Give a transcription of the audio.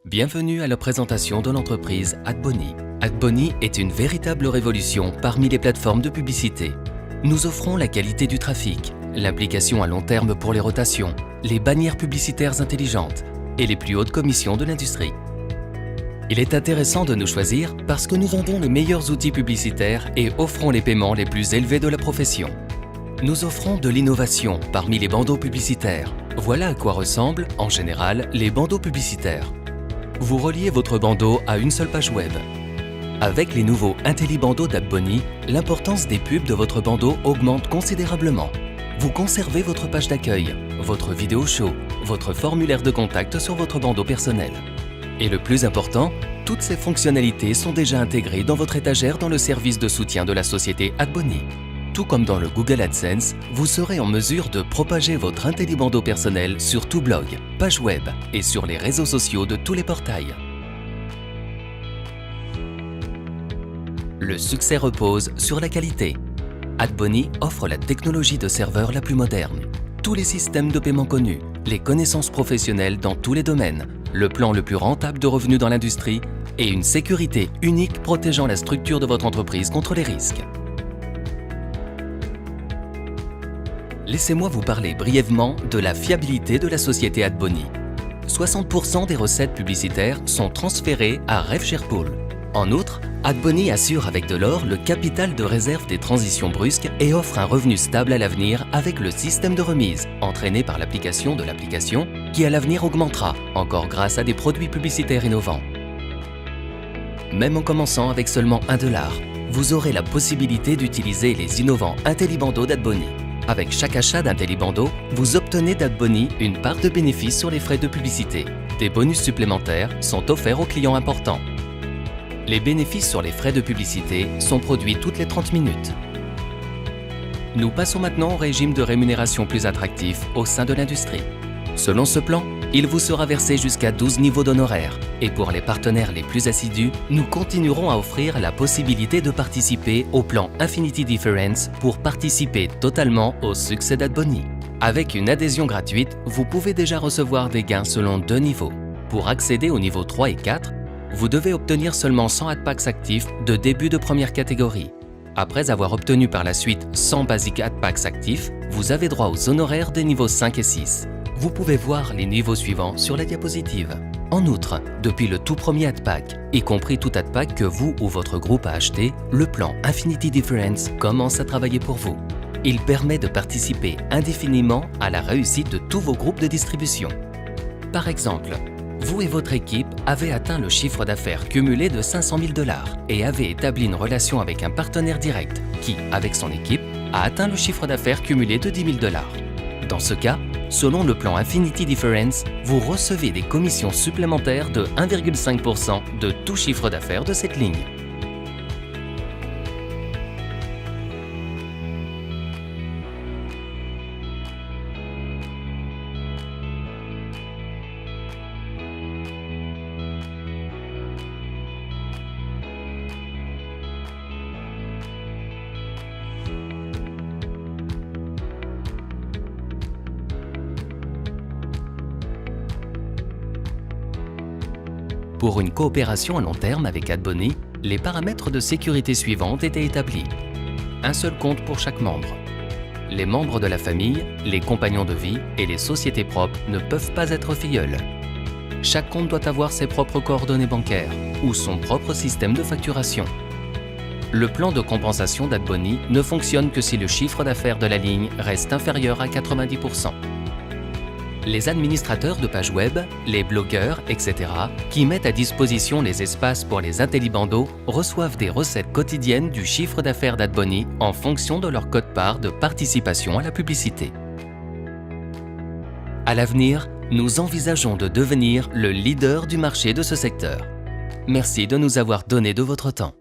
Bienvenue à la présentation de l'entreprise AdBonny. AdBonny est une véritable révolution parmi les plateformes de publicité. Nous offrons la qualité du trafic, l'implication à long terme pour les rotations, les bannières publicitaires intelligentes et les plus hautes commissions de l'industrie. Il est intéressant de nous choisir parce que nous vendons les meilleurs outils publicitaires et offrons les paiements les plus élevés de la profession. Nous offrons de l'innovation parmi les bandeaux publicitaires. Voilà à quoi ressemblent, en général, les bandeaux publicitaires. Vous reliez votre bandeau à une seule page web. Avec les nouveaux IntelliBandeaux d'AdBonny, l'importance des pubs de votre bandeau augmente considérablement. Vous conservez votre page d'accueil, votre vidéo show, votre formulaire de contact sur votre bandeau personnel. Et le plus important, toutes ces fonctionnalités sont déjà intégrées dans votre étagère dans le service de soutien de la société AdBonny. Tout comme dans le Google AdSense, vous serez en mesure de propager votre IntelliBandeau personnel sur tout blog, page web et sur les réseaux sociaux de tous les portails. Le succès repose sur la qualité. AdBonny offre la technologie de serveur la plus moderne, tous les systèmes de paiement connus, les connaissances professionnelles dans tous les domaines, le plan le plus rentable de revenus dans l'industrie et une sécurité unique protégeant la structure de votre entreprise contre les risques. Laissez-moi vous parler brièvement de la fiabilité de la société AdBonny. 60% des recettes publicitaires sont transférées à RevSharePool. En outre, AdBonny assure avec de l'or le capital de réserve des transitions brusques et offre un revenu stable à l'avenir avec le système de remise, entraîné par l'application de l'application, qui à l'avenir augmentera, encore grâce à des produits publicitaires innovants. Même en commençant avec seulement $1, vous aurez la possibilité d'utiliser les innovants IntelliBandeaux d'AdBonny. Avec chaque achat d'IntelliBandeau, vous obtenez d'AdBonny une part de bénéfice sur les frais de publicité. Des bonus supplémentaires sont offerts aux clients importants. Les bénéfices sur les frais de publicité sont produits toutes les 30 minutes. Nous passons maintenant au régime de rémunération plus attractif au sein de l'industrie. Selon ce plan, il vous sera versé jusqu'à 12 niveaux d'honoraires. Et pour les partenaires les plus assidus, nous continuerons à offrir la possibilité de participer au plan Infinity Difference pour participer totalement au succès d'AdBonny. Avec une adhésion gratuite, vous pouvez déjà recevoir des gains selon 2 niveaux. Pour accéder aux niveaux 3 et 4, vous devez obtenir seulement 100 AdPacks actifs de début de première catégorie. Après avoir obtenu par la suite 100 Basic AdPacks actifs, vous avez droit aux honoraires des niveaux 5 et 6. Vous pouvez voir les niveaux suivants sur la diapositive. En outre, depuis le tout premier AdPack, y compris tout AdPack que vous ou votre groupe a acheté, le plan Infinity Difference commence à travailler pour vous. Il permet de participer indéfiniment à la réussite de tous vos groupes de distribution. Par exemple, vous et votre équipe avez atteint le chiffre d'affaires cumulé de $500 000 et avez établi une relation avec un partenaire direct qui, avec son équipe, a atteint le chiffre d'affaires cumulé de $10 000. Dans ce cas, selon le plan Infinity Difference, vous recevez des commissions supplémentaires de 1,5% de tout chiffre d'affaires de cette ligne. Pour une coopération à long terme avec AdBonny, les paramètres de sécurité suivants étaient établis. Un seul compte pour chaque membre. Les membres de la famille, les compagnons de vie et les sociétés propres ne peuvent pas être filleuls. Chaque compte doit avoir ses propres coordonnées bancaires ou son propre système de facturation. Le plan de compensation d'AdBonny ne fonctionne que si le chiffre d'affaires de la ligne reste inférieur à 90%. Les administrateurs de pages web, les blogueurs, etc., qui mettent à disposition les espaces pour les IntelliBandeaux reçoivent des recettes quotidiennes du chiffre d'affaires d'AdBonny en fonction de leur quote-part de participation à la publicité. À l'avenir, nous envisageons de devenir le leader du marché de ce secteur. Merci de nous avoir donné de votre temps.